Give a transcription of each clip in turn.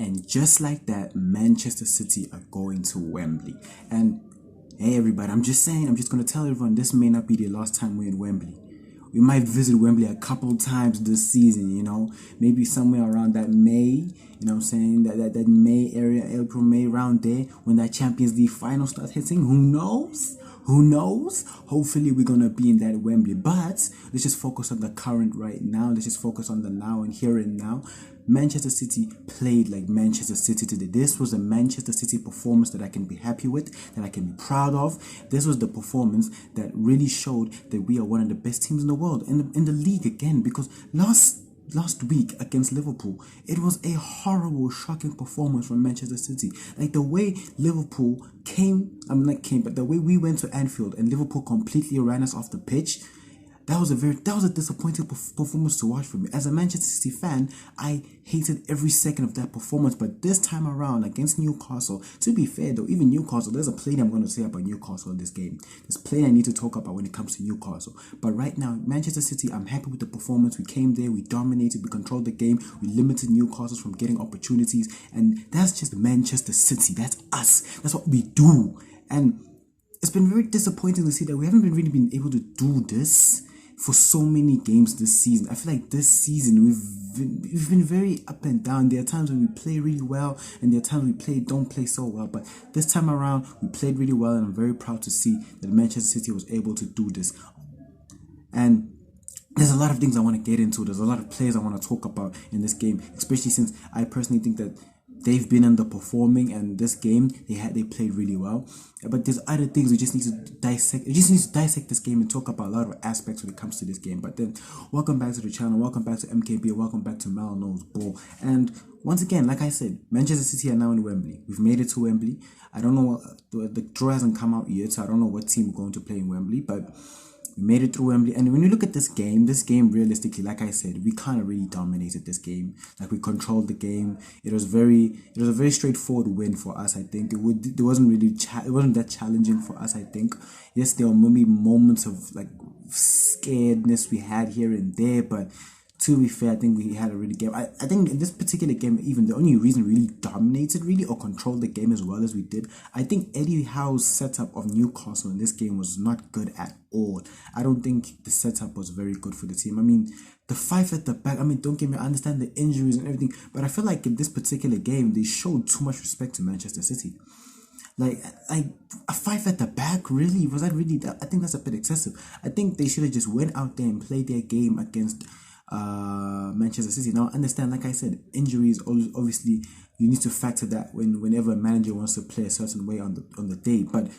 And just like that, Manchester City are going to Wembley. And hey, everybody, I'm just going to tell everyone this may not be the last time we're in Wembley. We might visit Wembley a couple times this season, maybe somewhere around that May, that May area, April, May, around there, when that Champions League final starts hitting. Who knows? Hopefully we're gonna be in that Wembley, but let's just focus on the current right now. Let's just focus on the now and here and now. Manchester City played like Manchester City today. This was a Manchester City performance that I can be happy with, that I can be proud of. This was the performance that really showed that we are one of the best teams in the world, in the league again, because last week against Liverpool, it was a horrible, shocking performance from Manchester City. Like the way Liverpool but the way we went to Anfield and Liverpool completely ran us off the pitch. That was a disappointing performance to watch for me. As a Manchester City fan, I hated every second of that performance. But this time around against Newcastle, to be fair though, even Newcastle, there's a play I'm going to say about Newcastle in this game. There's a play I need to talk about when it comes to Newcastle. But right now, Manchester City, I'm happy with the performance. We came there, we dominated, we controlled the game, we limited Newcastle from getting opportunities. And that's just Manchester City. That's us. That's what we do. And it's been very disappointing to see that we haven't really been able to do this for so many games this season. I feel like this season we've been very up and down. There are times when we play really well, and there are times we don't play so well. But this time around, we played really well, and I'm very proud to see that Manchester City was able to do this. And there's a lot of things I want to get into. There's a lot of players I want to talk about in this game, especially since I personally think that they've been underperforming, and this game they played really well. But there's other things we just need to dissect. We just need to dissect this game and talk about a lot of aspects when it comes to this game. But then, welcome back to the channel. Welcome back to MKB. Welcome back to Mal Knows Ball. And once again, like I said, Manchester City are now in Wembley. We've made it to Wembley. I don't know the draw hasn't come out yet, so I don't know what team we're going to play in Wembley, but we made it through Wembley. And when you look at this game realistically, like I said, we kind of really dominated this game. Like, we controlled the game. It was a very straightforward win for us. I think it wasn't that challenging for us. I think, yes, there were maybe moments of like scaredness we had here and there, but to be fair, I think we had a really game. I think in this particular game, even the only reason we really dominated or controlled the game as well as we did, I think Eddie Howe's setup of Newcastle in this game was not good at all. I don't think the setup was very good for the team. I mean, the five at the back, don't get me, I understand the injuries and everything, but I feel like in this particular game, they showed too much respect to Manchester City. Like a five at the back, really? Was that really that? I think that's a bit excessive. I think they should have just went out there and played their game against Manchester City. Now, understand, like I said, injuries, obviously you need to factor that whenever a manager wants to play a certain way on the day. But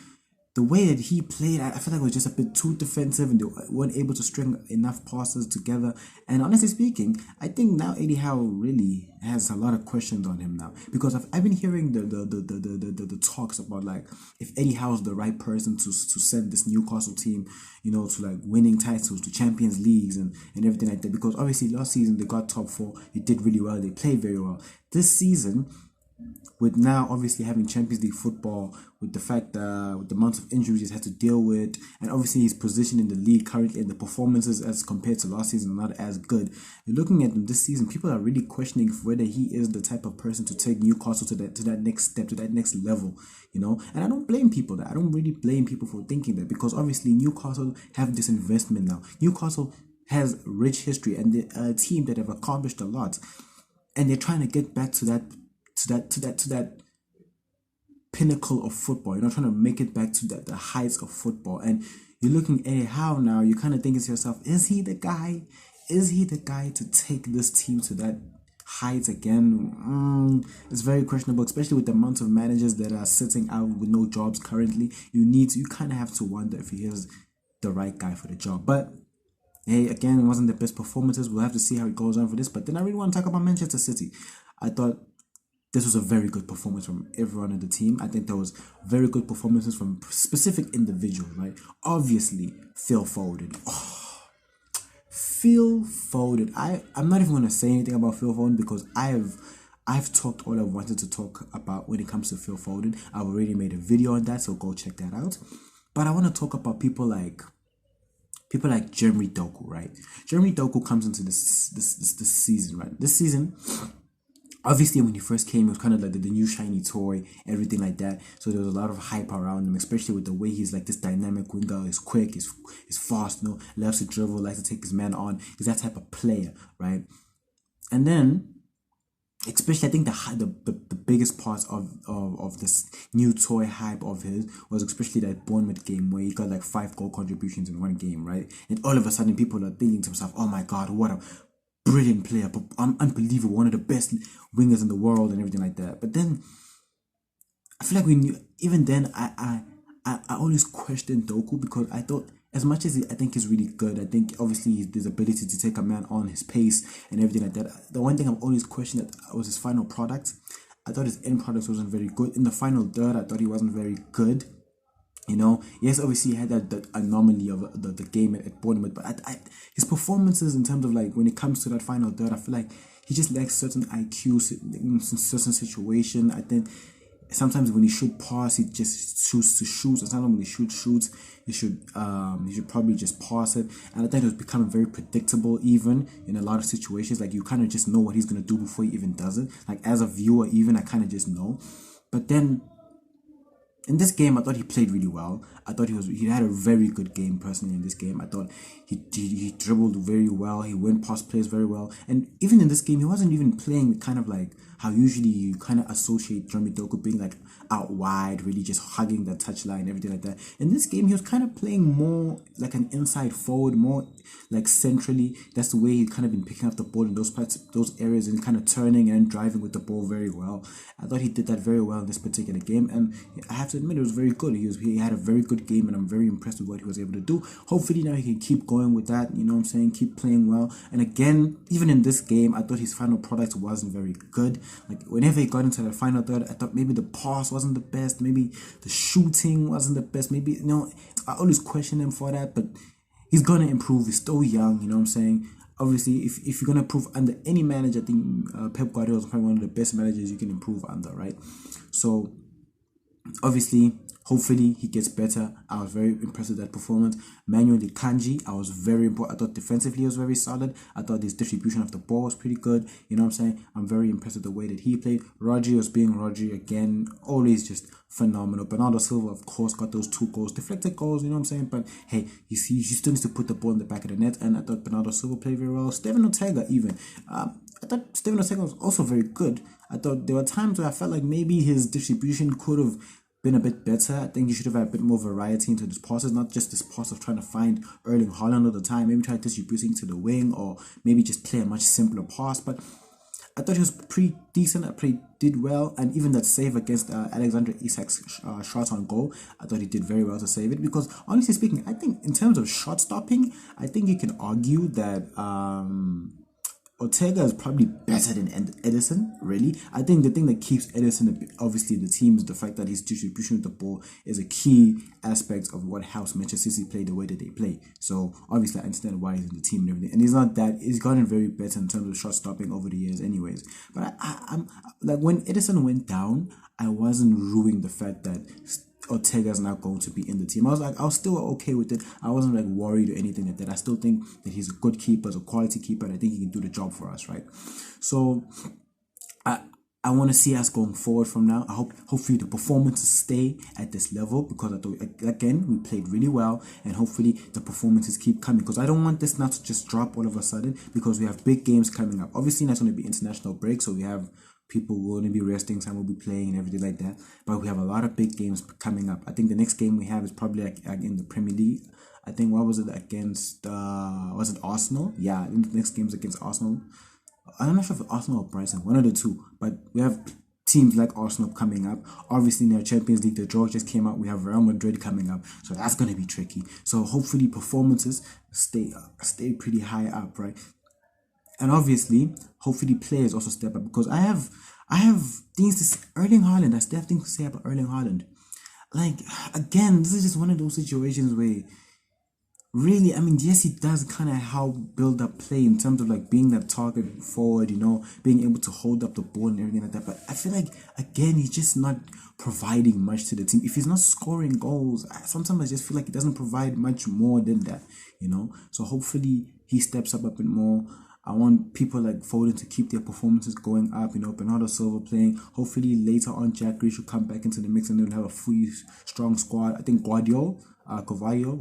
the way that he played, I feel like it was just a bit too defensive, and they weren't able to string enough passes together. And honestly speaking, I think now Eddie Howe really has a lot of questions on him now, because I've been hearing the talks about, like, if Eddie Howe's the right person to send this Newcastle team, to like winning titles, to Champions Leagues and everything like that. Because obviously last season they got top 4, they did really well, they played very well. This season, with now obviously having Champions League football, with the fact that with the amount of injuries he's had to deal with, and obviously his position in the league currently and the performances as compared to last season not as good, you're looking at him this season, people are really questioning whether he is the type of person to take Newcastle to that next step, to that next level, and I don't blame people that. I don't really blame people for thinking that, because obviously Newcastle have this investment now. Newcastle has rich history, and they're a team that have accomplished a lot, and they're trying to get back to that pinnacle of football, trying to make it back to the heights of football. And you're looking at how now you're kind of thinking to yourself, is he the guy to take this team to that heights again? It's very questionable, especially with the amount of managers that are sitting out with no jobs currently. You kind of have to wonder if he is the right guy for the job. But hey, again, it wasn't the best performances. We'll have to see how it goes on for this. But then I really want to talk about Manchester City. I thought this was a very good performance from everyone in the team. I think there was very good performances from specific individuals, right? Obviously, Phil Foden. Phil Foden. I'm not even going to say anything about Phil Foden, because I've talked all I wanted to talk about when it comes to Phil Foden. I've already made a video on that, so go check that out. But I want to talk about people like Jeremy Doku, right? Jeremy Doku comes into this season, right? This season, Obviously, when he first came, it was kind of like the new shiny toy, everything like that. So there was a lot of hype around him, especially with the way he's like this dynamic winger. He's quick, he's fast, loves to dribble, likes to take his man on. He's that type of player, right? And then, especially, I think the biggest part of this new toy hype of his was especially that Bournemouth game where he got like 5 goal contributions in one game, right? And all of a sudden, people are thinking to themselves, "Oh my God, what a brilliant player, unbelievable, one of the best wingers in the world," and everything like that. But then I feel like we knew, even then, I always questioned Doku because I thought, as much as I think he's really good, I think obviously his ability to take a man on, his pace and everything like that. The one thing I've always questioned that was his final product. I thought his end product wasn't very good. In the final third, I thought he wasn't very good. Yes, obviously he had that anomaly of the game at Bournemouth, but his performances in terms of like when it comes to that final third, I feel like he just lacks certain IQ in certain situation. I think sometimes when he should pass, he just chooses to shoot. And sometimes when he shoots, he should probably just pass it. And I think it was becoming very predictable, even in a lot of situations. Like you kind of just know what he's gonna do before he even does it. Like as a viewer, even I kind of just know. But then in this game, I thought he played really well. I thought he had a very good game personally in this game. I thought he dribbled very well. He went past players very well. And even in this game, he wasn't even playing kind of like how usually you kind of associate Jeremy Doku being like out wide, really just hugging the touchline, everything like that. In this game, he was kind of playing more like an inside forward, more like centrally. That's the way he kind of been picking up the ball in those parts, those areas, and kind of turning and driving with the ball very well. I thought he did that very well in this particular game, and I have to admit it was very good. He had a very good game, and I'm very impressed with what he was able to do. Hopefully now he can keep going with that. You know what I'm saying? Keep playing well. And again, even in this game, I thought his final product wasn't very good. Like whenever he got into the final third, I thought maybe the pass wasn't the best, maybe the shooting wasn't the best, maybe I always question him for that, but he's gonna improve. He's still young, you know what I'm saying? Obviously, if you're gonna improve under any manager, I think Pep Guardiola is probably one of the best managers you can improve under, right? So obviously, hopefully he gets better. I was very impressed with that performance. Manuel Kanji, I was very important. I thought defensively he was very solid. I thought his distribution of the ball was pretty good. You know what I'm saying? I'm very impressed with the way that he played. Rodri was being Rodri again, always just phenomenal. Bernardo Silva, of course, got those 2 goals, deflected goals, you know what I'm saying? But hey, he still needs to put the ball in the back of the net, and I thought Bernardo Silva played very well. Steven Ortega even. I thought Steven Ortega was also very good. I thought there were times where I felt like maybe his distribution could have been a bit better. I think he should have had a bit more variety into his passes, not just this pass of trying to find Erling Haaland all the time. Maybe try distributing to the wing, or maybe just play a much simpler pass. But I thought he was pretty decent. Did well, and even that save against Alexander Isak's shot on goal, I thought he did very well to save it. Because honestly speaking, I think in terms of shot stopping, I think you can argue that Ortega is probably better than Edison, really. I think the thing that keeps Edison obviously in the team is the fact that his distribution of the ball is a key aspect of what helps Manchester City play the way that they play. So obviously I understand why he's in the team and everything. And he's gotten very better in terms of shot stopping over the years anyways. But I'm like, when Edison went down, I wasn't ruining the fact that Ortega's not going to be in the team. I was still okay with it. I wasn't like worried or anything like that. I still think that he's a good keeper, he's a quality keeper, and I think he can do the job for us, right? So I want to see us going forward from now. Hopefully the performances stay at this level, because I thought, again, we played really well, and hopefully the performances keep coming, because I don't want this now to just drop all of a sudden, because we have big games coming up. Obviously that's going to be international break, so we have people will only be resting, some will be playing and everything like that. But we have a lot of big games coming up. I think the next game we have is probably like in the Premier League. I think, what was it, against was it Arsenal? Yeah, I think the next game is against Arsenal. I'm not sure if it's Arsenal or Brighton, one of the two. But we have teams like Arsenal coming up. Obviously in the Champions League, the draw just came out. We have Real Madrid coming up, so that's going to be tricky. So hopefully performances stay pretty high up, right? And obviously, hopefully players also step up, because I have things to say. Erling Haaland, I still have things to say about Erling Haaland. Like, again, this is just one of those situations where really, I mean, yes, he does kind of help build up play in terms of like being that target forward, being able to hold up the ball and everything like that. But I feel like, again, he's just not providing much to the team. If he's not scoring goals, sometimes I just feel like he doesn't provide much more than that, So hopefully he steps up a bit more. I want people like Foden to keep their performances going up, Bernardo Silva playing. Hopefully later on Jack Grealish will come back into the mix and they'll have a fully strong squad. I think Carvalho,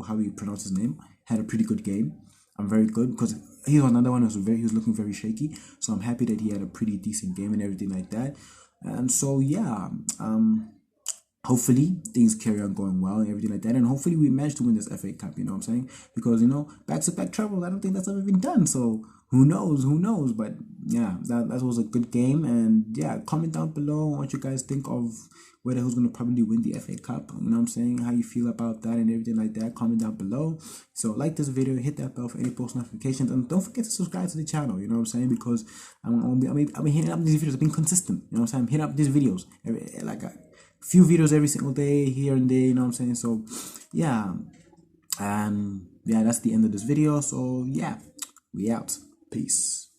how you pronounce his name, had a pretty good game. I'm very good because he was another one who was looking very shaky. So I'm happy that he had a pretty decent game and everything like that. And so yeah, hopefully things carry on going well and everything like that, and hopefully we manage to win this FA Cup, you know what I'm saying? Because back-to-back travels, I don't think that's ever been done, so who knows, but yeah, that was a good game. And yeah, comment down below what you guys think of who's going to probably win the FA Cup, you know what I'm saying, how you feel about that and everything like that. Comment down below. So like this video, hit that bell for any post notifications, and don't forget to subscribe to the channel, you know what I'm saying, because I've been hitting up these videos. I've been consistent, you know what I'm saying. I'm hitting up these videos few videos every single day, here and there, you know what I'm saying. So yeah, and yeah, that's the end of this video. So yeah, we out. Peace.